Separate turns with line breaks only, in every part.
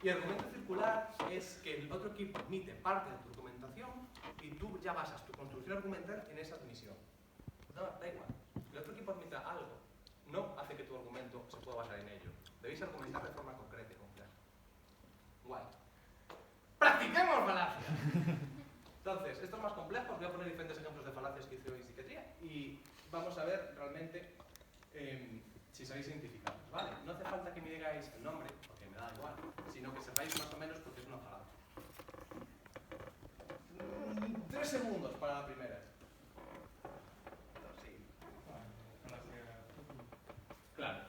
Y argumento circular es que el otro equipo admite parte de tu argumentación y tú ya basas tu construcción argumental en esa admisión. No, da igual. Si el otro equipo admite algo, no hace que tu argumento se pueda basar en ello. Debéis argumentar de forma concreta y compleja. Guay. ¡Practiquemos falacias! Entonces, esto es más complejo. Os voy a poner diferentes ejemplos de falacias que hice hoy en psiquiatría y vamos a ver realmente si sabéis identificarlos, ¿vale? No hace falta que me digáis el nombre, porque me da igual, sino que sepáis más o menos porque es una falacia. 3 segundos para la primera. Sí. Claro.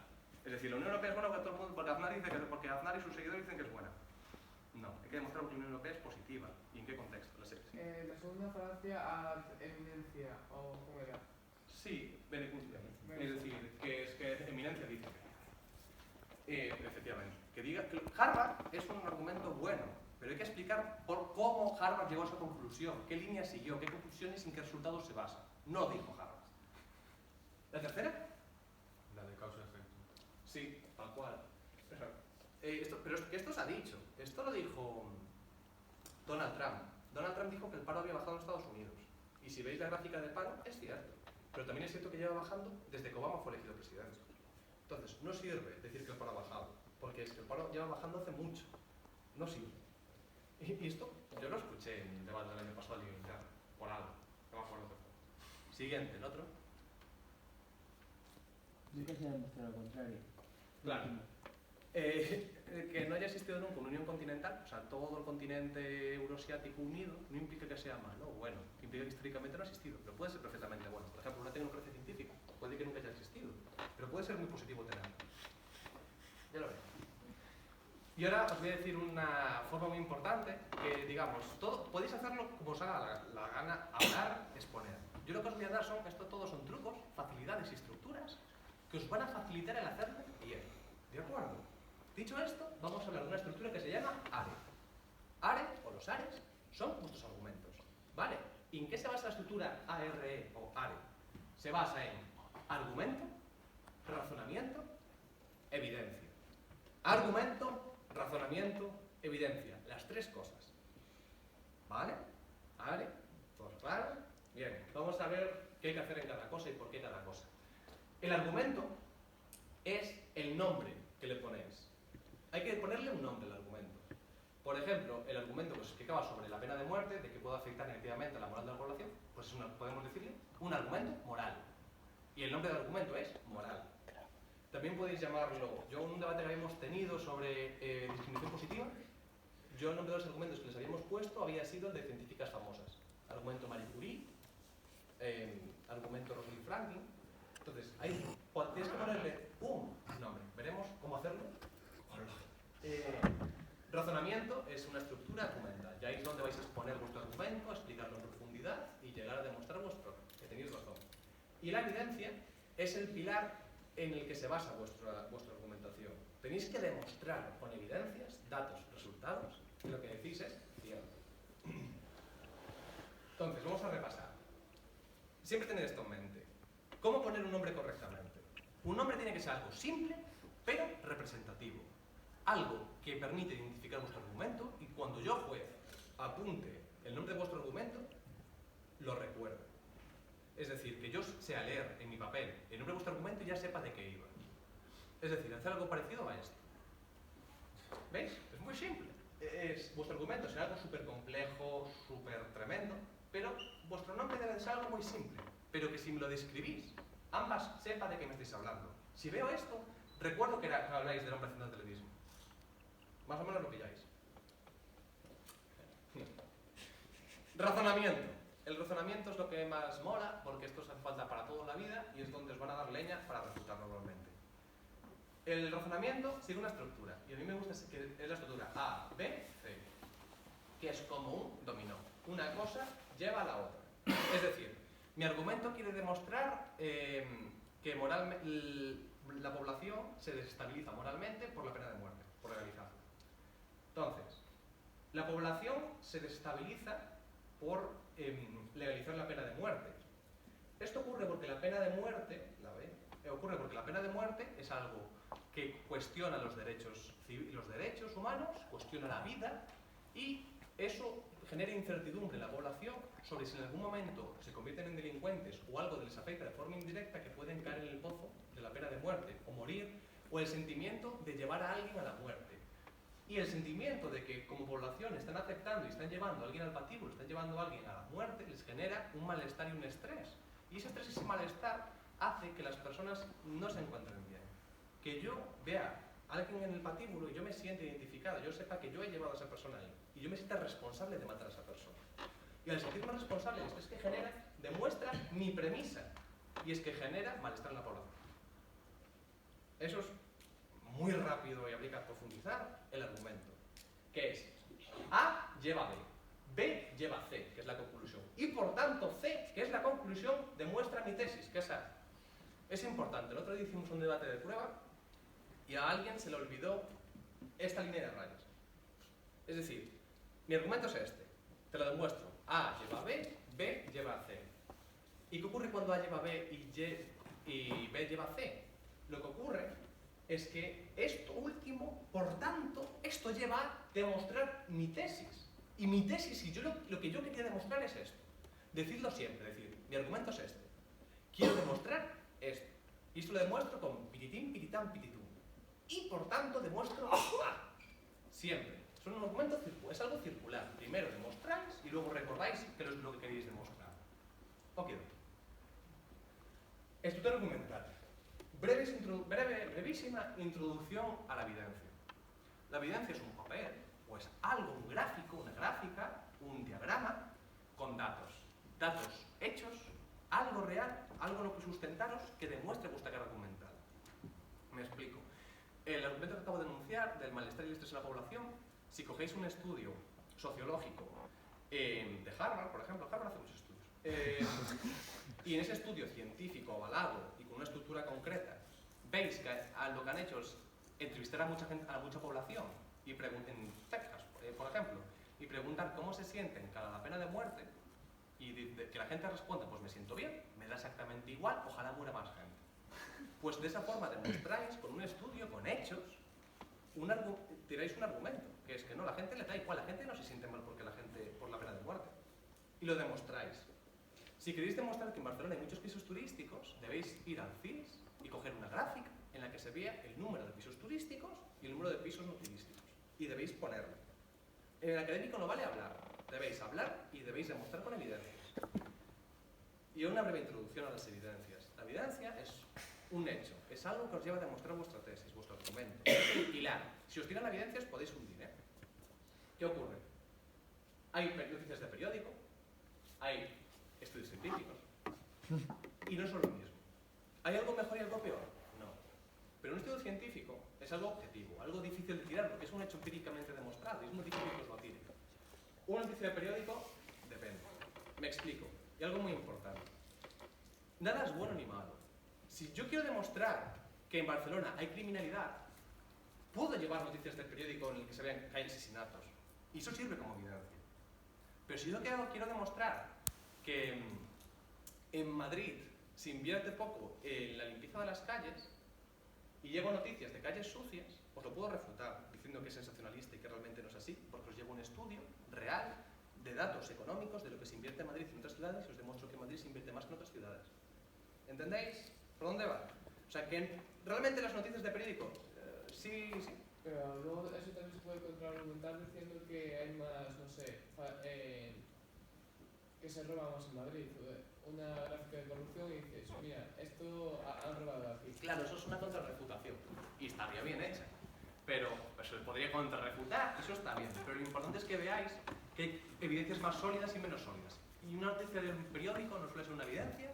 Es decir, la Unión Europea es buena porque todo el mundo, porque Aznar y sus seguidores dicen que es buena. No, hay que demostrar que la Unión Europea es positiva. ¿Y en qué contexto? La
segunda falacia ad evidencia, o ¿cómo era?
Sí, benecuncia. Es decir, que eminencia dice. Efectivamente. Que diga que Harvard es un argumento bueno, pero hay que explicar por cómo Harvard llegó a esa conclusión, qué línea siguió, qué conclusiones y en qué resultados se basa. No dijo Harvard. ¿La tercera?
La de causa-efecto.
Sí, tal cual. Pero es que esto se ha dicho. Esto lo dijo Donald Trump. Donald Trump dijo que el paro había bajado en Estados Unidos. Y si veis la gráfica del paro, es cierto. Pero también es cierto que lleva bajando desde que Obama fue elegido presidente. Entonces, no sirve decir que el paro ha bajado, porque es que el paro lleva bajando hace mucho. No sirve. Y esto yo lo escuché en el debate del año pasado y ya, por algo. No me acuerdo qué fue. Siguiente, el otro.
Nunca se ha demostrado lo contrario.
Claro. Que no haya existido nunca una unión continental, o sea, todo el continente euroasiático unido, no implica que sea malo o bueno, implica que históricamente no ha existido, pero puede ser perfectamente bueno. Por ejemplo, una tecnocracia científica, puede que nunca haya existido, pero puede ser muy positivo tenerlo. Ya lo veis. Y ahora os voy a decir una forma muy importante, que digamos, podéis hacerlo como os haga la gana, hablar, exponer. Yo lo que os voy a dar todos son trucos, facilidades y estructuras que os van a facilitar el hacerlo bien. ¿De acuerdo? Dicho esto, vamos a hablar de una estructura que se llama ARE. ARE, o los ARES, son vuestros argumentos. ¿Vale? ¿Y en qué se basa la estructura ARE o ARE? Se basa en argumento, razonamiento, evidencia. Argumento, razonamiento, evidencia. Las 3 cosas. ¿Vale? ARE, ¿todo claro? Bien, vamos a ver qué hay que hacer en cada cosa y por qué cada cosa. El argumento es el nombre que le ponéis. Hay que ponerle un nombre al argumento. Por ejemplo, el argumento que os explicaba sobre la pena de muerte, de que puede afectar negativamente a la moral de la población, pues podemos decirle un argumento moral. Y el nombre del argumento es moral. También podéis llamarlo, yo en un debate que habíamos tenido sobre discriminación positiva, yo el nombre de los argumentos que les habíamos puesto había sido el de científicas famosas. Argumento Marie Curie, argumento Rosalind Franklin. Entonces, tienes que ponerle un nombre. Veremos cómo hacerlo. Razonamiento es una estructura argumental. Ya es donde vais a exponer vuestro argumento, a explicarlo en profundidad y llegar a demostrar que tenéis razón. Y la evidencia es el pilar en el que se basa vuestra argumentación. Tenéis que demostrar con evidencias, datos, resultados, que lo que decís es cierto. Entonces, vamos a repasar. Siempre tened esto en mente. ¿Cómo poner un nombre correctamente? Un nombre tiene que ser algo simple, pero representativo. Algo que permite identificar vuestro argumento y cuando yo, juez, apunte el nombre de vuestro argumento, lo recuerde. Es decir, que yo sea leer en mi papel el nombre de vuestro argumento y ya sepa de qué iba. Es decir, hacer algo parecido a esto. ¿Veis? Es muy simple. Vuestro argumento será algo súper complejo, súper tremendo, pero vuestro nombre debe ser algo muy simple. Pero que si me lo describís, ambas sepa de qué me estáis hablando. Si veo esto, recuerdo que habláis del hombre haciendo atletismo. Más o menos lo pilláis. Razonamiento. El razonamiento es lo que más mola, porque esto os hace falta para toda la vida y es donde os van a dar leña para refutar normalmente. El razonamiento sigue una estructura, y a mí me gusta que es la estructura A, B, C, que es como un dominó. Una cosa lleva a la otra. Es decir, mi argumento quiere demostrar que la población se desestabiliza moralmente por la pena de muerte, por legalizarla. Entonces, la población se desestabiliza por legalizar la pena de muerte. Esto ocurre porque la pena de muerte, ocurre porque la pena de muerte es algo que cuestiona los derechos humanos, cuestiona la vida, y eso genera incertidumbre en la población sobre si en algún momento se convierten en delincuentes o algo les afecta de forma indirecta, que pueden caer en el pozo de la pena de muerte o morir, o el sentimiento de llevar a alguien a la muerte. Y el sentimiento de que como población están aceptando y están llevando a alguien al patíbulo, están llevando a alguien a la muerte, les genera un malestar y un estrés. Y ese estrés y ese malestar hace que las personas no se encuentren bien. Que yo vea a alguien en el patíbulo y yo me sienta identificado, yo sepa que yo he llevado a esa persona ahí, y yo me sienta responsable de matar a esa persona. Y al sentirme responsable, es que genera, demuestra mi premisa, y es que genera malestar en la población. Eso es muy rápido y habría que profundizar el argumento, que es A lleva B, B lleva C, que es la conclusión, y por tanto C, que es la conclusión, demuestra mi tesis, que es A. Es importante. El otro día hicimos un debate de prueba y a alguien se le olvidó esta línea de rayas. Es decir, mi argumento es este, te lo demuestro, A lleva B, B lleva C. ¿Y qué ocurre cuando A lleva B y B lleva C? Lo que ocurre es que esto último, por tanto, esto lleva a demostrar mi tesis. Y mi tesis, y yo lo que yo quería demostrar es esto. Decidlo siempre, decir, mi argumento es este. Quiero demostrar esto. Y esto lo demuestro con pititín, pititán, pititún. Y por tanto demuestro A. Siempre. Es un argumento es algo circular. Primero demostráis y luego recordáis que es lo que queréis demostrar. Ok. Estructura argumental. Brevísima introducción a la evidencia. La evidencia es un papel, o es algo, un gráfico, una gráfica, un diagrama, con datos. Datos hechos, algo real, algo en lo que sustentaros que demuestre vuestra carga argumental. Me explico. El argumento que acabo de enunciar del malestar y el estrés en la población, si cogéis un estudio sociológico de Harvard, por ejemplo, Harvard hace muchos estudios, y en ese estudio científico avalado y con una estructura concreta, veis que lo que han hecho es entrevistar a mucha gente, a mucha población, y en Texas, por ejemplo, y preguntar cómo se sienten cada la pena de muerte, y que la gente responda, pues me siento bien, me da exactamente igual, ojalá muera más gente. Pues de esa forma demostráis, con un estudio, con hechos, tiráis un argumento, que es que no, la gente le da igual, la gente no se siente mal por la pena de muerte. Y lo demostráis. Si queréis demostrar que en Barcelona hay muchos pisos turísticos, debéis ir al CIS y coger una gráfica en la que se vea el número de pisos turísticos y el número de pisos no turísticos. Y debéis ponerlo. En el académico no vale hablar, debéis hablar y debéis demostrar con evidencias. Y una breve introducción a las evidencias. La evidencia es un hecho, es algo que os lleva a demostrar vuestra tesis, vuestro argumento. Es el pilar. Si os tiran la evidencia os podéis hundir, ¿eh? ¿Qué ocurre? Hay noticias de periódico, hay estudios científicos, y no son lo mismo. ¿Hay algo mejor y algo peor? No. Pero un estudio científico es algo objetivo, algo difícil de tirar, porque es un hecho empíricamente demostrado, y es muy difícil que os lo tiren. Una noticia de periódico, depende. Me explico. Y algo muy importante. Nada es bueno ni malo. Si yo quiero demostrar que en Barcelona hay criminalidad, puedo llevar noticias del periódico en el que se vean que hay asesinatos. Y eso sirve como evidencia. Pero si yo quiero demostrar que en Madrid se invierte poco en la limpieza de las calles y llevo noticias de calles sucias, os lo puedo refutar diciendo que es sensacionalista y que realmente no es así, porque os llevo un estudio real de datos económicos de lo que se invierte en Madrid y en otras ciudades y os demuestro que en Madrid se invierte más que en otras ciudades. ¿Entendéis? ¿Por dónde va? O sea, que realmente las noticias de periódico, sí.
Pero luego eso también se puede contraargumentar diciendo que hay más, no sé, que se roba más en Madrid. Una gráfica de corrupción y dices, mira, esto han robado aquí.
Claro, eso es una contrarrefutación y estaría bien hecha. Pero se podría contrarrefutar, eso está bien. Pero lo importante es que veáis que hay evidencias más sólidas y menos sólidas. Y una noticia de un periódico no suele ser una evidencia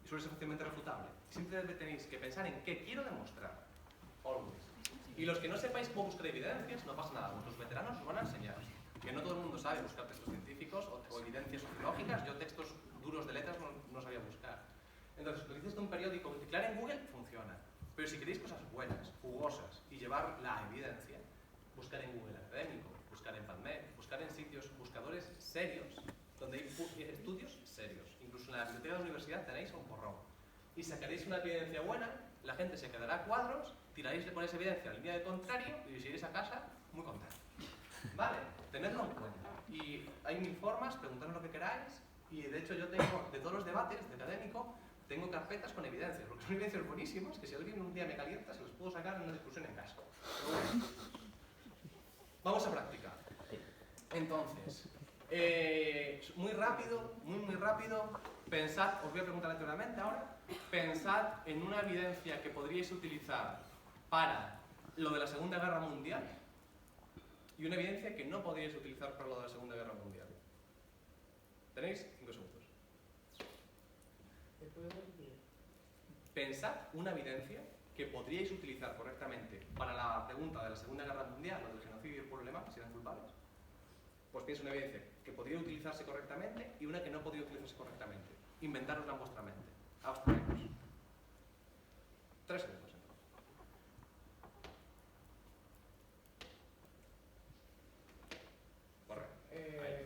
y suele ser fácilmente refutable. Siempre tenéis que pensar en qué quiero demostrar. Always. Y los que no sepáis cómo buscar evidencias, no pasa nada. Vuestros veteranos os van a enseñar. Que no todo el mundo sabe buscar textos científicos o evidencias sociológicas. Yo textos duros de letras no sabía buscar. Entonces, lo que dices de un periódico, teclear en Google funciona. Pero si queréis cosas buenas, jugosas y llevar la evidencia, buscar en Google Académico, buscar en PubMed, buscar en sitios, buscadores serios, donde hay estudios serios. Incluso en la biblioteca de la universidad tenéis un porrón. Y sacaréis una evidencia buena, la gente se quedará a cuadros, tiraréis con esa evidencia en línea de contrario y os iréis a casa muy contentos. Vale, tenedlo en cuenta. Y hay 1000 formas, preguntadme lo que queráis. Y de hecho yo tengo, de todos los debates de académico, tengo carpetas con evidencias, porque son evidencias buenísimas que si alguien un día me calienta se los puedo sacar en una discusión en casa. Pero bueno, vamos a practicar. Entonces, muy rápido, muy rápido, pensad, os voy a preguntar aleatoriamente ahora, pensad en una evidencia que podríais utilizar para lo de la Segunda Guerra Mundial y una evidencia que no podríais utilizar para lo de la Segunda Guerra Mundial. Tenéis 5 segundos. Pensad una evidencia que podríais utilizar correctamente para la pregunta de la Segunda Guerra Mundial o del genocidio del pueblo alemán, si eran culpables. Pues piensa una evidencia que podría utilizarse correctamente y una que no podría utilizarse correctamente. Inventárosla en vuestra mente. Abstraemos. 3 segundos.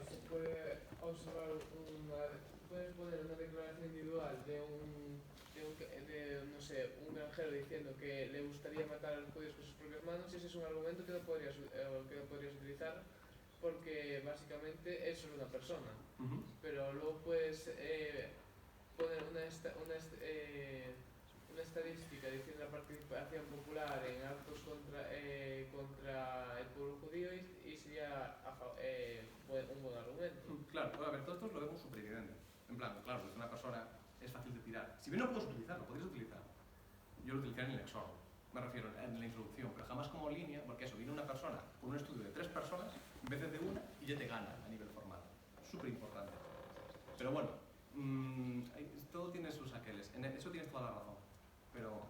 Se puede observar puedes poner una declaración individual de no sé, un granjero diciendo que le gustaría matar a los judíos con sus propias manos, y ese es un argumento que no podrías utilizar porque básicamente eso es una persona. Pero luego puedes poner una estadística diciendo la participación popular en actos contra el pueblo judío y sería un buen argumento.
Claro, a ver, todo esto lo vemos súper evidente. En plan, claro, es una persona, es fácil de tirar. Si bien no puedes utilizarlo, podrías utilizar. Yo lo utilicé en el exordio, me refiero en la introducción, pero jamás como línea, porque eso, viene una persona con un estudio de 3 personas en vez de una y ya te gana a nivel formal. Súper importante. Pero bueno, todo tiene sus aqueles, en eso tienes toda la razón. Pero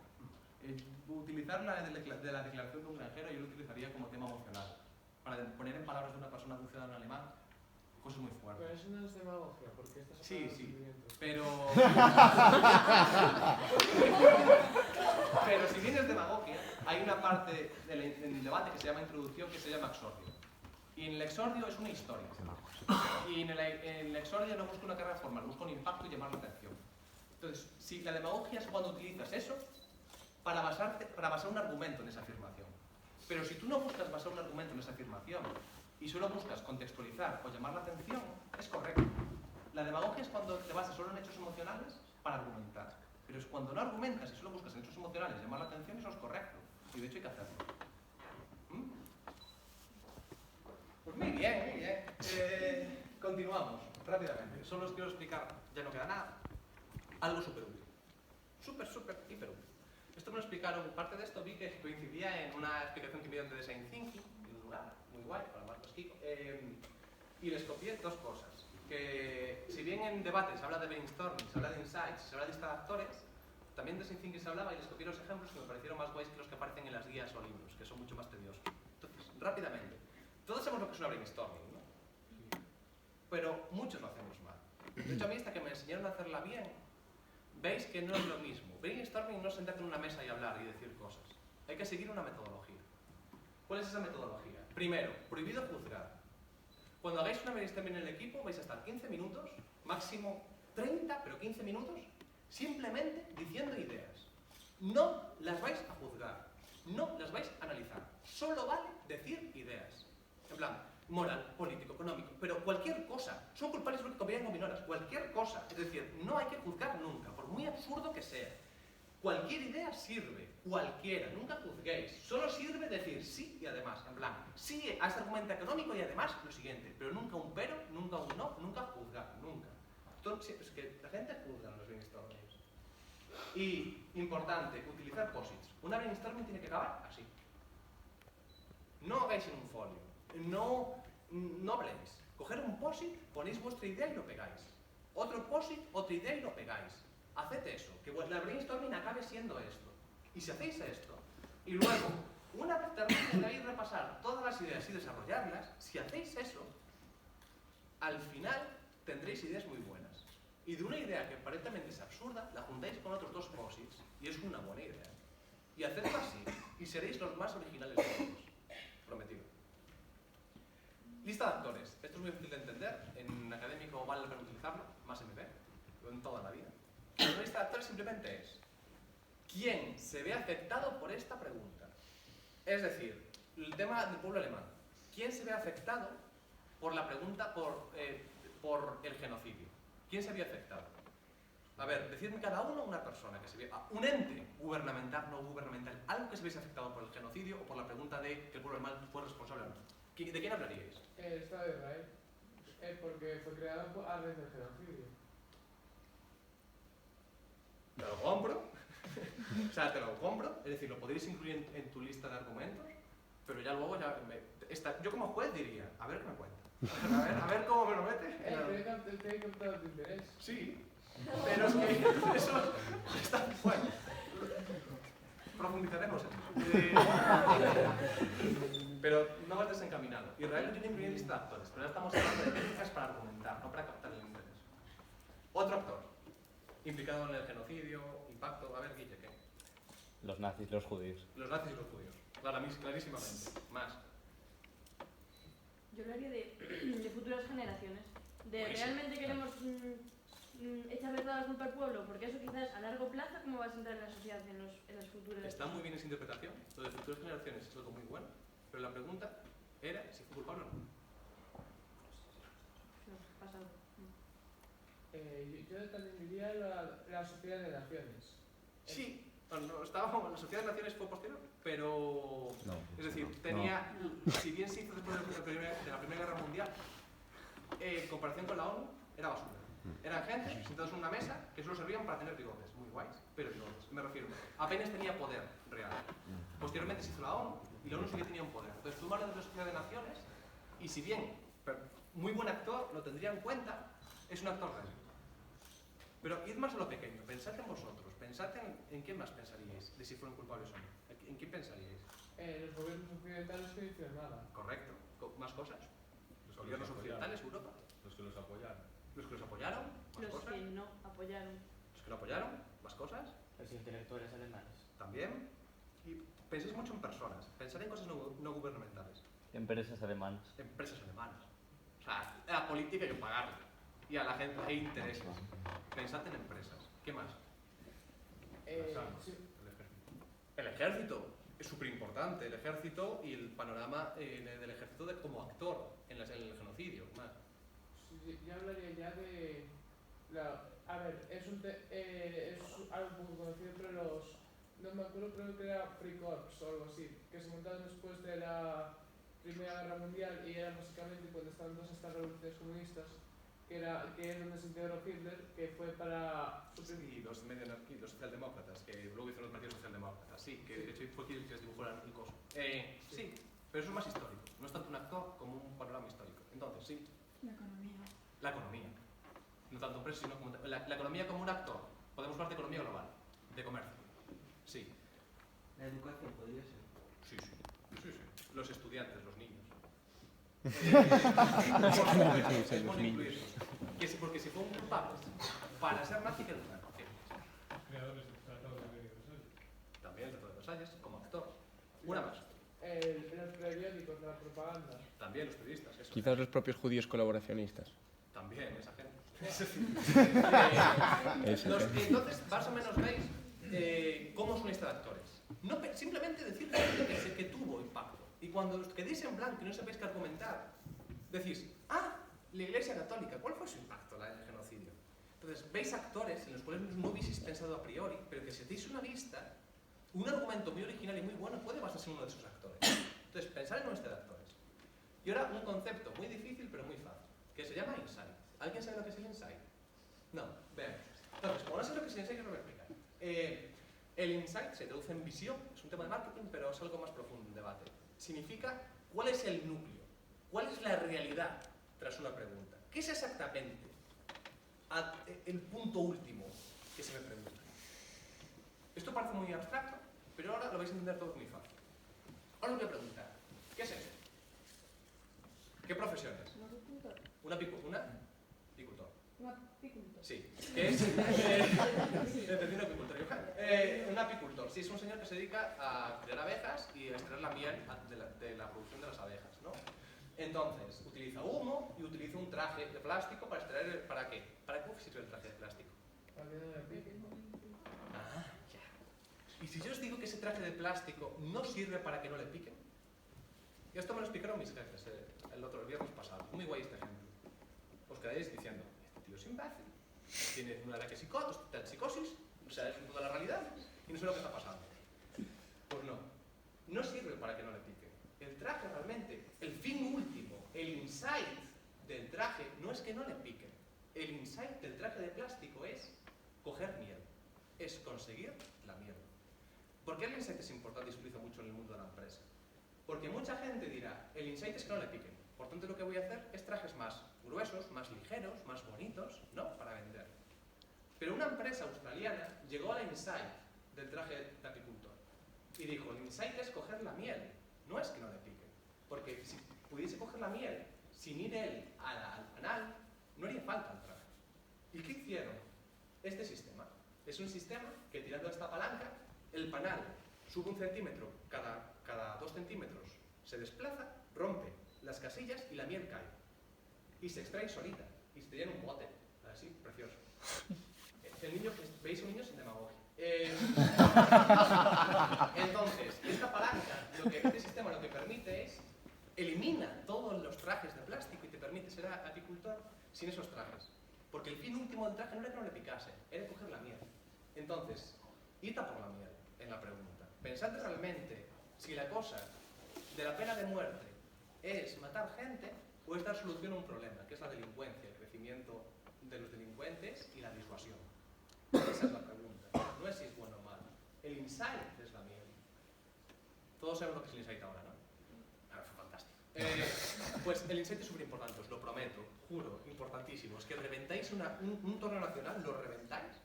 utilizar la de la declaración de un granjero yo lo utilizaría como tema emocional, para poner en palabras de una persona de un ciudadano alemán cosas muy fuertes.
Pero eso no es demagogia, porque estás
Sí,
hablando de
sí,
sentimientos.
pero si bien es demagogia, hay una parte en el debate que se llama introducción, que se llama exordio. Y en el exordio es una historia. Y en el exordio no busca una carrera formal, busca un impacto y llamar la atención. Entonces, si la demagogia es cuando utilizas eso para basar un argumento en esa afirmación. Pero si tú no buscas basar un argumento en esa afirmación y solo buscas contextualizar o llamar la atención, es correcto. La demagogia es cuando te basas solo en hechos emocionales para argumentar. Pero es cuando no argumentas y solo buscas en hechos emocionales y llamar la atención, eso es correcto. Y de hecho hay que hacerlo. Pues muy bien. Continuamos rápidamente. Solo os quiero explicar, ya no queda nada, algo súper útil. Súper, hiper útil. Esto me lo explicaron, parte de esto vi que coincidía en una explicación que me dieron de Design Thinking, en un lugar muy guay, para Marcos Kiko, y les copié 2 cosas. Que si bien en debates se habla de brainstorming, se habla de insights, se habla de lista de actores, también de Design Thinking se hablaba y les copié los ejemplos que me parecieron más guays que los que aparecen en las guías o libros, que son mucho más tediosos. Entonces, rápidamente, todos sabemos lo que es una brainstorming, ¿no? Pero muchos lo hacemos mal. De hecho, a mí hasta que me enseñaron a hacerla bien, veis que no es lo mismo. Brainstorming no es sentarte en una mesa y hablar y decir cosas. Hay que seguir una metodología. ¿Cuál es esa metodología? Primero, prohibido juzgar. Cuando hagáis una brainstorming en el equipo, vais a estar 15 minutos, máximo 30, pero 15 minutos, simplemente diciendo ideas. No las vais a juzgar, no las vais a analizar. Solo vale decir ideas. En plan, moral, político, económico, pero cualquier cosa. Son culpables porque comían gominolas, cualquier cosa. Es decir, no hay que juzgar nunca, por muy absurdo que sea. Cualquier idea sirve, cualquiera, nunca juzguéis. Solo sirve decir sí y además, en plan, sí a este argumento económico y además lo siguiente, pero nunca un pero, nunca un no, nunca juzgar, nunca. Entonces, es que la gente juzga en los brainstormings. Y, importante, utilizar posits. Una brainstorming tiene que acabar así. No hagáis en un folio, no habléis. Coger un posit, ponéis vuestra idea y lo pegáis. Otro posit, otra idea y lo pegáis. Haced eso, que la brainstorming acabe siendo esto. Y si hacéis esto, y luego, una vez terminéis de ahí repasar todas las ideas y desarrollarlas, si hacéis eso, al final tendréis ideas muy buenas. Y de una idea que aparentemente es absurda, la juntáis con otros 2 posits, y es una buena idea. Y hacedlo así, y seréis los más originales de todos. Prometido. Lista de actores. Esto es muy difícil de entender. En académico vale la pena utilizarlo, más MP, en toda la vida. La lista de actores simplemente es ¿Quién se ve afectado por esta pregunta? Es decir, el tema del pueblo alemán. ¿Quién se ve afectado por la pregunta por el genocidio? ¿Quién se ve afectado? A ver, decidme cada uno una persona que se ve... Un ente gubernamental, no gubernamental, algo que se viese afectado por el genocidio o por la pregunta de que el pueblo alemán fue responsable o no. ¿De quién hablaríais?
El Estado de Israel. Porque fue creado a raíz del genocidio.
Te lo compro. O sea, te lo compro. Es decir, lo podéis incluir en tu lista de argumentos, pero ya luego yo como juez diría, a ver qué me cuenta. A ver cómo me lo mete.
Te he captado tu interés.
Sí, pero es que eso está... Bueno, profundizaremos en eso. Pero no vas desencaminado. Israel no tiene incluido en lista de actores, pero ya estamos hablando de técnicas para argumentar, no para captar el interés. Otro actor, implicado en el genocidio, impacto... A ver, Guille, ¿qué?
Los nazis, los judíos.
Los nazis y los judíos, clarísimamente. Más.
Yo hablaría de futuras generaciones. De
Buenísimo.
realmente queremos echarle toda la culpa al pueblo, porque eso quizás a largo plazo, ¿cómo va a sentar en la sociedad en las futuras?
Está muy bien esa interpretación. Lo de futuras generaciones es algo muy bueno, pero la pregunta era si fue culpable o no.
No, pasado.
Yo también diría la sociedad de naciones.
Sí, no, la sociedad de naciones fue posterior, pero...
No.
Es decir, tenía... Si bien se hizo después de la Primera Guerra Mundial, en comparación con la ONU, era basura. Eran gente sentados en una mesa que solo servían para tener bigotes, muy guays, pero bigotes, me refiero. Apenas tenía poder real. Posteriormente se hizo la ONU y la ONU sí que tenía un poder. Entonces tú hablas de la sociedad de naciones y si bien muy buen actor, lo tendría en cuenta, es un actor real. Pero id más a lo pequeño, pensad en vosotros, pensad en quién más pensaríais de si fueron culpables o no. ¿En quién pensaríais?
Los gobiernos occidentales que no hicieron nada.
Correcto. ¿Más cosas?
Los
Gobiernos occidentales, Europa.
Los que los apoyaron.
Los que los apoyaron, más
Los
cosas.
que no apoyaron.
Los que lo apoyaron, más cosas.
Los intelectuales alemanes.
También. Y penséis mucho en personas. Pensad en cosas no gubernamentales.
Empresas alemanas.
Empresas alemanas. O sea, la política hay que pagarla. Y a la gente hay intereses. Pensad en empresas. ¿Qué más?
Sí.
El ejército es súper importante. El ejército y el panorama del ejército como actor en el genocidio. Más.
Yo hablaría ya de... a ver, es algo poco conocido, pero no me acuerdo, creo que era Free Corps o algo así, que se montaron después de la Primera Guerra Mundial y era básicamente cuando estaban todas estas revoluciones comunistas, que es donde se integró Hitler, que fue para suprimir...
Y los socialdemócratas, que luego hicieron los partidos socialdemócratas. Sí, que de hecho fue quien les dibujó el coso. Sí, pero eso es más histórico. No es tanto un actor como un panorama histórico. Entonces, sí.
La economía.
La economía. No tanto empresa, sino como la economía como un actor. Podemos hablar de economía global, de comercio. Sí.
La educación podría ser.
Sí. Los estudiantes, los niños. Es bueno incluirlos. Porque si fueron culpables para ser nazi, ¿qué educan?
Creadores del Tratado de Versalles.
También el Tratado de Versalles, como actor. Una más.
Los periódicos, la propaganda.
También los periodistas, eso.
Quizás los propios judíos colaboracionistas.
También, esa gente. Entonces, más o menos veis cómo es una lista de actores. No, simplemente decir que tuvo impacto. Y cuando os quedéis en blanco y no sabéis qué argumentar, decís, la Iglesia Católica, ¿cuál fue su impacto en el genocidio? Entonces, veis actores en los cuales no hubieseis pensado a priori, pero que si hacéis una lista, un argumento muy original y muy bueno puede basarse en uno de esos actores. Entonces, pensad en una lista de actores. Y ahora un concepto muy difícil pero muy fácil, que se llama insight. ¿Alguien sabe lo que es el insight? No, veamos. Entonces, como no sé lo que es el insight, yo lo voy a explicar. El insight se traduce en visión, es un tema de marketing, pero es algo más profundo, un debate. Significa cuál es el núcleo, cuál es la realidad tras una pregunta. ¿Qué es exactamente el punto último que se me pregunta? Esto parece muy abstracto, pero ahora lo vais a entender todos muy fácil. Ahora os voy a preguntar, ¿qué es esto? ¿Qué profesión es?
¿Un apicultor?
¿Una apicultor?
¿Un apicultor?
Sí. ¿Qué es? Entendí un apicultor. Un apicultor, sí, es un señor que se dedica a criar abejas y a extraer la miel de la producción de las abejas, ¿no? Entonces, utiliza humo y utiliza un traje de plástico para extraer... ¿Para qué? ¿Para qué sirve el traje de plástico?
Para que no me pique.
Ah, ya. si yo os digo que ese traje de plástico no sirve para que no le piquen, y esto me lo explicaron mis jefes el viernes pasado, muy guay este ejemplo. Os quedáis diciendo, este tío es imbécil, tiene un ataque está en psicosis, o sea, es toda la realidad, y no sé lo que está pasando. Pues no sirve para que no le piquen. El traje realmente, el fin último, el insight del traje no es que no le piquen. El insight del traje de plástico es coger miel, es conseguir la miel. ¿Por qué el insight es importante y se utiliza mucho en el mundo de la empresa? Porque mucha gente dirá, el insight es que no le piquen. Por tanto, lo que voy a hacer es trajes más gruesos, más ligeros, más bonitos, ¿no? Para vender. Pero una empresa australiana llegó al insight del traje de apicultor y dijo, el insight es coger la miel, no es que no le piquen. Porque si pudiese coger la miel sin ir él al panal, no haría falta el traje. ¿Y qué hicieron? Este sistema. Es un sistema que tirando esta palanca, el panal sube 1 centímetro cada 2 centímetros, se desplaza, rompe las casillas y la miel cae. Y se extrae solita. Y se te llena un bote. Así, precioso. El niño, ¿veis un niño sin demagogia? Entonces, esta palanca, este sistema lo que permite es elimina todos los trajes de plástico y te permite ser apicultor sin esos trajes. Porque el fin último del traje no era que no le picase, era coger la miel. Entonces, id a por la miel en la pregunta. Pensad realmente si la cosa de la pena de muerte es matar gente o es dar solución a un problema, que es la delincuencia, el crecimiento de los delincuentes y la disuasión. Esa es la pregunta. No es si es bueno o malo. El insight es la miel. Todos sabemos lo que es el insight ahora, ¿no? Ahora fue fantástico. Pues el insight es súper importante, os lo prometo, juro, importantísimo. Es que reventáis un torneo nacional, lo reventáis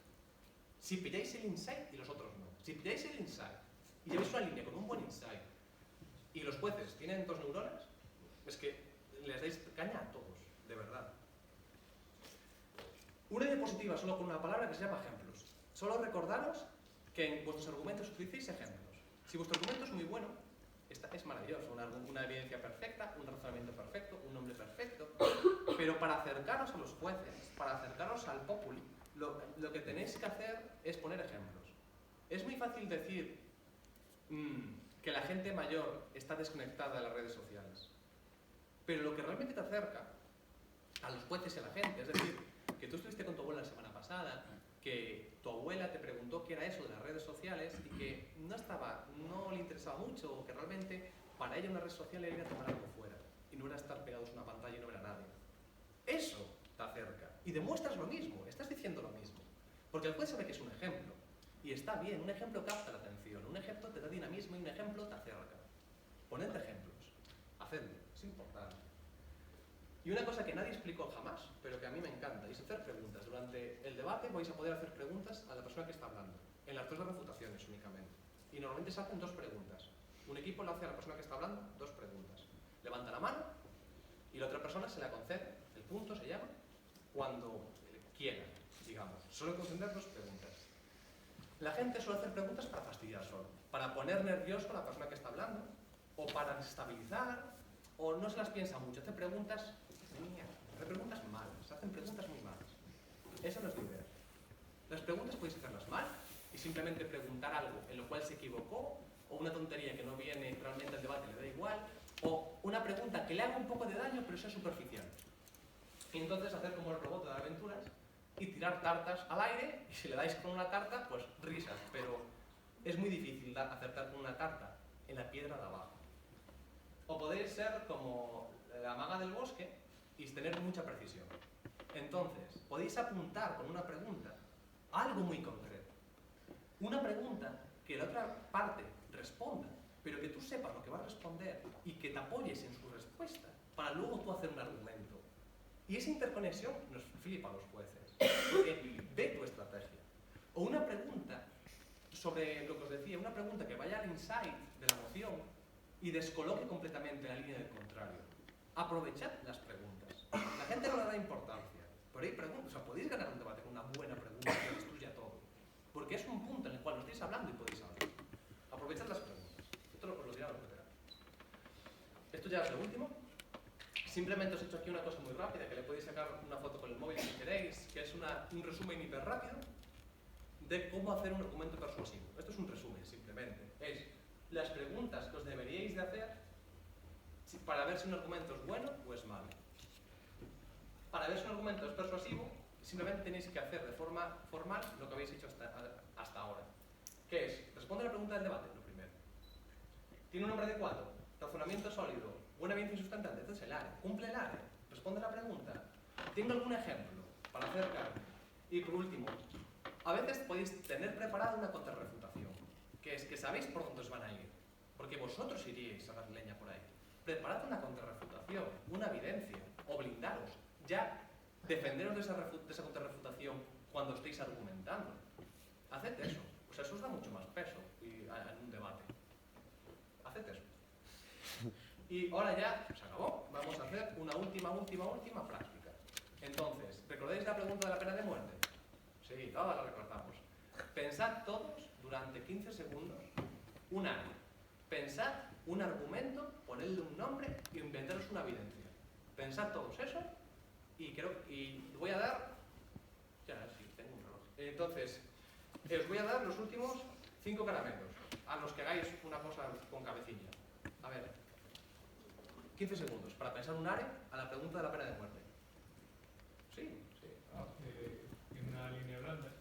si pilláis el insight y los otros no. Si pilláis el insight y lleváis una línea con un buen insight y los jueces tienen 2 neuronas, es que les dais caña a todos, de verdad. Una diapositiva solo con una palabra que se llama ejemplos. Solo recordaros que en vuestros argumentos utilicéis ejemplos. Si vuestro argumento es muy bueno, es maravilloso, una evidencia perfecta, un razonamiento perfecto, un nombre perfecto, pero para acercaros a los jueces, para acercaros al populi, lo que tenéis que hacer es poner ejemplos. Es muy fácil decir que la gente mayor está desconectada de las redes sociales, pero lo que realmente te acerca a los jueces y a la gente, es decir, que tú estuviste con tu abuela la semana pasada, que tu abuela te preguntó qué era eso de las redes sociales y que no le interesaba mucho, o que realmente para ella una red social era ir a tomar algo fuera y no era estar pegados a una pantalla y no ver a nadie. Eso te acerca y demuestras lo mismo, estás diciendo lo mismo, porque el juez sabe que es un ejemplo y está bien, un ejemplo capta la atención, un ejemplo te da dinamismo y un ejemplo te acerca. Poned ejemplos, hacedlo, es importante. Y una cosa que nadie explicó jamás, pero que a mí me encanta, es hacer preguntas. Durante el debate vais a poder hacer preguntas a la persona que está hablando, en las 2 refutaciones únicamente. Y normalmente se hacen 2 preguntas. Un equipo le hace a la persona que está hablando 2 preguntas. Levanta la mano y la otra persona se la concede, el punto se llama, cuando quiera, digamos. Solo conceder 2 preguntas. La gente suele hacer preguntas para fastidiar solo, para poner nervioso a la persona que está hablando, o para desestabilizar, o no se las piensa mucho, hace preguntas malas, hacen preguntas muy malas. Esa no es la idea. Las preguntas podéis hacerlas mal y simplemente preguntar algo en lo cual se equivocó, o una tontería que no viene realmente al debate, le da igual, o una pregunta que le haga un poco de daño pero sea superficial. Y entonces hacer como el robot de las aventuras y tirar tartas al aire, y si le dais con una tarta, pues risas, pero es muy difícil acertar con una tarta en la piedra de abajo. O podéis ser como la maga del bosque y tener mucha precisión. Entonces, podéis apuntar con una pregunta a algo muy concreto. Una pregunta que la otra parte responda, pero que tú sepas lo que va a responder y que te apoyes en su respuesta para luego tú hacer un argumento. Y esa interconexión nos flipa a los jueces, porque ve tu estrategia. O una pregunta sobre lo que os decía, una pregunta que vaya al insight de la moción y descoloque completamente la línea del contrario. Aprovechad las preguntas. La gente no le da importancia, pero hay preguntas. O sea, podéis ganar un debate con una buena pregunta que destruya todo. Porque es un punto en el cual os estáis hablando y podéis hablar. Aprovechad las preguntas. Esto os lo dirá los veteranos. Esto ya es lo último. Simplemente os he hecho aquí una cosa muy rápida, que le podéis sacar una foto con el móvil si queréis, que es un resumen hiper rápido de cómo hacer un argumento persuasivo. Esto es un resumen, simplemente. Es las preguntas que os deberíais de hacer para ver si un argumento es bueno o es malo. Para ver si un argumento es persuasivo, simplemente tenéis que hacer de forma formal lo que habéis hecho hasta ahora. ¿Qué es? Responde a la pregunta del debate, lo primero. ¿Tiene un nombre adecuado? ¿Razonamiento sólido? ¿Buena evidencia sustentante? Entonces el ARE. ¿Cumple el ARE? Responde a la pregunta. ¿Tengo algún ejemplo para acercar? Y por último, a veces podéis tener preparada una contrarrefutación, que es que sabéis por dónde os van a ir, porque vosotros iríais a dar leña por ahí. Preparad una contrarrefutación, una evidencia, o blindaros. Ya defenderos de esa contrarrefutación cuando estéis argumentando. Haced eso. O sea, eso os da mucho más peso en un debate. Haced eso. Y ahora ya se acabó. Vamos a hacer una última práctica. Entonces, ¿recordáis la pregunta de la pena de muerte? Sí, todas la recordamos. Pensad todos durante 15 segundos un año. Pensad un argumento, ponedle un nombre y inventaros una evidencia. Pensad todos eso y voy a dar... Ya, sí, tengo un reloj. Entonces, os voy a dar los últimos 5 caramelos a los que hagáis una cosa con cabecilla. A ver, 15 segundos para pensar un área a la pregunta de la pena de muerte. Sí, sí.
En una línea blanda,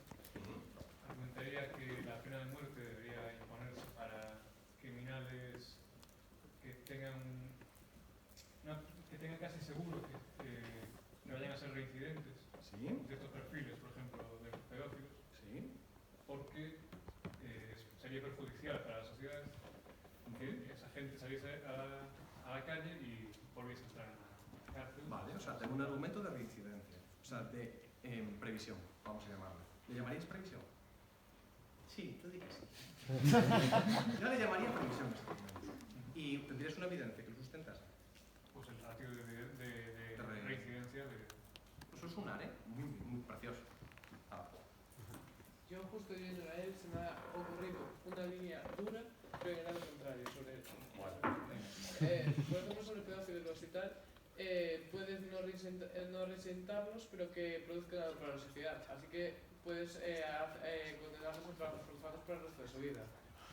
argumentaría que la pena de muerte debería imponerse para criminales que tengan casi seguro que vayan a ser reincidentes.
Sí.
Ciertos perfiles, por ejemplo, de los pedófilos.
Sí.
Porque sería perjudicial para la sociedad que esa gente saliese a la calle y volviese a entrar en la cárcel.
Vale, o sea, tengo un argumento de reincidencia. O sea, de previsión, vamos a llamarlo. ¿Le llamaríais previsión? Sí, tú di que sí. Yo le llamaría previsión. Y tendrías una evidencia que lo sustentase.
Pues el ratio de reincidencia de...
Eso es un área muy precioso.
Yo justo yendo a él se me ha ocurrido una línea dura, pero en el lado contrario, sobre eso. Por ejemplo, sobre pedófilos y tal, puedes no resentarlos, pero que produzcan algo para la sociedad. Así que puedes condenarlos a trabajos forzados para el resto de su vida.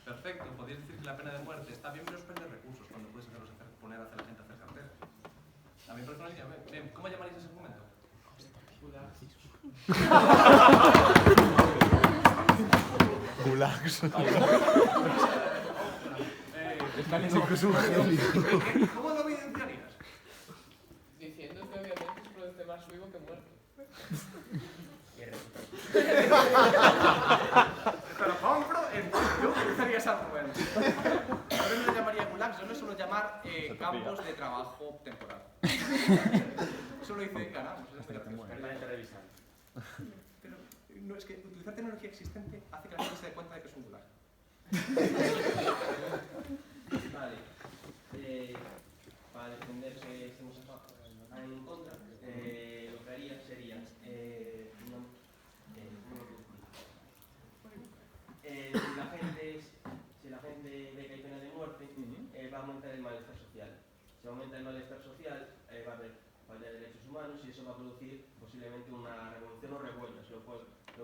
Perfecto, podrías decir que la pena de muerte está bien, pero es perder recursos cuando puedes poner a la gente a hacer cartera. A mí me parece una línea. Bien, ¿cómo llamaréis ese argumento?
Gulags.
¿Cómo lo evidenciarías?
Diciendo que obviamente se produce más vivo que muerto.
Te lo compro, yo utilizaría ese argumento. Yo no lo llamaría gulags, yo no suelo llamar campos de trabajo temporal. Eso lo dice ganamos.
Permanente revisando.
Pero no, es que utilizar tecnología existente hace que la gente se dé cuenta de que es un gulag.
Vale. Para defender que estemos en contra, lo que haría sería si la gente ve que hay pena de muerte, va a aumentar el malestar social. Si aumenta el malestar social, va a haber falta de derechos humanos y eso va a producir posiblemente una revolución o revueltas, lo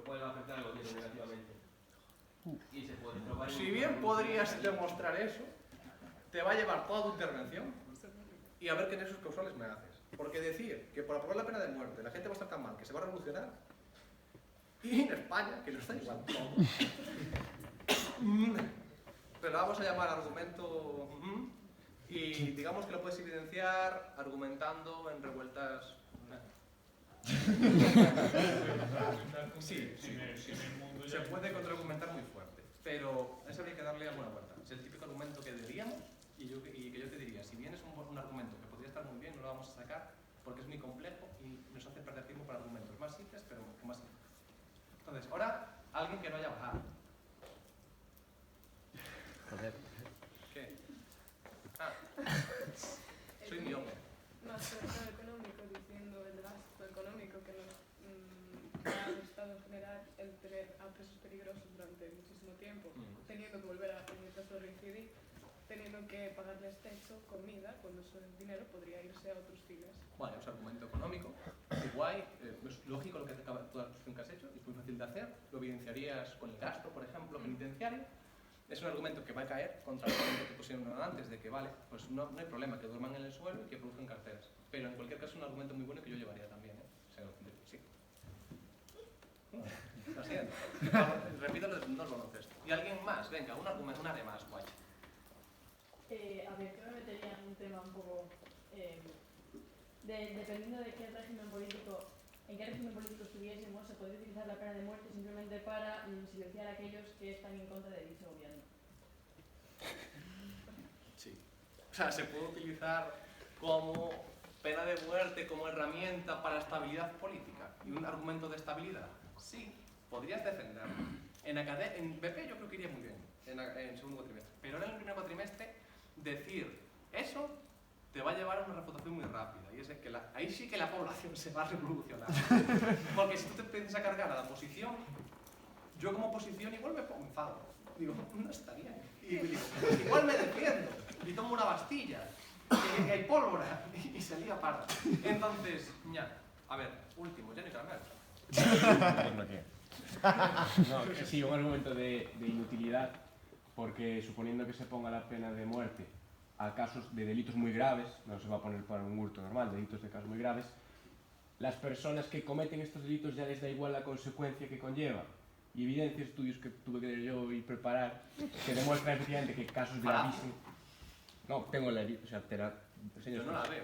cual va a afectar al gobierno negativamente. Y se puede probar.
Si bien podrías demostrar eso, te va a llevar toda tu intervención y a ver qué nexos causales me haces. Porque decir que por aprobar la pena de muerte la gente va a estar tan mal que se va a revolucionar, y en España, que no está igual todo, pero vamos a llamar argumento y digamos que lo puedes evidenciar argumentando en revueltas. Sí, se puede contraargumentar muy fuerte, pero eso habría que darle alguna vuelta. Es el típico argumento que diríamos y que yo te diría, si bien es un argumento que podría estar muy bien, no lo vamos a sacar porque es muy complejo y nos hace perder tiempo para argumentos más simples, pero más simples. Entonces, ahora, alguien que no haya bajado.
Joder.
¿Qué? Soy miope.
Más sector económico, diciendo el gasto económico que nos da al Estado en general el tener a presos peligrosos durante muchísimo tiempo, teniendo que volver a, en el caso de reincidir, teniendo que pagarles techo, comida, cuando ese dinero podría irse a otros fines.
Vale, es argumento económico, muy guay, es lógico lo que te acaba, toda la exposición que has hecho, es muy fácil de hacer, lo evidenciarías con el gasto, por ejemplo, penitenciario. Es un argumento que va a caer contra el argumento que pusieron antes, de que vale, pues no hay problema, que duerman en el suelo y que produzcan carteras. Pero en cualquier caso es un argumento muy bueno que yo llevaría también, ¿eh? O sea, sí. Lo siento. Repito los dos baloncesto. ¿Y alguien más? Venga, un argumento, una de más, guay.
A ver, yo me metería en un tema un poco... dependiendo de qué régimen político, en qué régimen político estuviésemos, se podría utilizar la pena de muerte simplemente para silenciar a aquellos que están en contra de dicho gobierno.
Sí. O sea, se puede utilizar como pena de muerte, como herramienta para estabilidad política. ¿Y un argumento de estabilidad? Sí, podrías defenderlo. En BP yo creo que iría muy bien, en segundo cuatrimestre. Pero ahora en el primer cuatrimestre, decir eso te va a llevar a una refutación muy rápida. Y es que ahí sí que la población se va a revolucionar. Porque si tú te empiezas a cargar a la oposición, yo como oposición igual me pongo enfado. Digo, no está bien. Y digo, pues igual me defiendo. Y tomo una bastilla. Y hay pólvora. Y se lía parda. Entonces, ya. A ver, último, ya no hay caramelo.
No, sí, un argumento de inutilidad, porque suponiendo que se ponga la pena de muerte a casos de delitos muy graves, no se va a poner para un hurto normal, delitos de casos muy graves, las personas que cometen estos delitos ya les da igual la consecuencia que conlleva. Y evidencias, estudios que tuve que leer yo y preparar, que demuestran efectivamente que casos gravísimos... No, tengo la... O sea, te la...
Yo no la veo.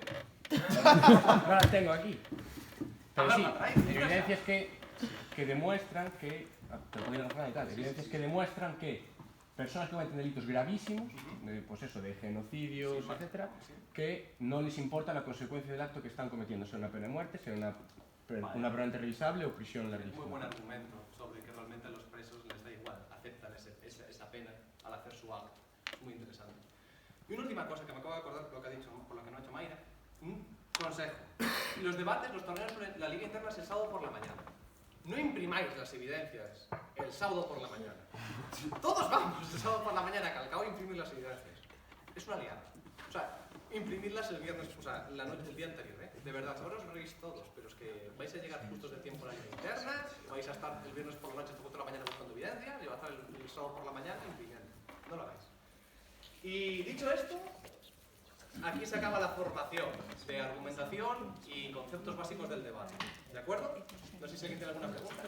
No la tengo aquí. Pero sí, evidencias que demuestran que... Te lo pongo en la jornada y tal. Evidencias que demuestran que personas que cometen delitos gravísimos, pues eso, de genocidios, sí, etcétera, sí, que no les importa la consecuencia del acto que están cometiendo, sea una pena de muerte, sea una pena revisable o prisión larguísima.
Muy buen argumento sobre que realmente a los presos les da igual, aceptan esa pena al hacer su acto. Muy interesante. Y una última cosa que me acabo de acordar por lo que ha dicho, por lo que no ha hecho Mayra, un consejo. Los debates, los torneos sobre la liga interna es el sábado por la mañana. No imprimáis las evidencias el sábado por la mañana. Todos vamos el sábado por la mañana, calcao e imprimir las evidencias. Es una liada. O sea, imprimirlas el viernes, o sea, la noche, el día anterior, ¿eh? De verdad, ahora os veréis todos, pero es que vais a llegar justos de tiempo a la liga interna, vais a estar el viernes por la noche, por la mañana buscando evidencias, y va a estar el sábado por la mañana imprimiendo. No lo hagáis. Y dicho esto, aquí se acaba la formación de argumentación y conceptos básicos del debate. ¿De acuerdo? No sé si alguien tiene alguna pregunta.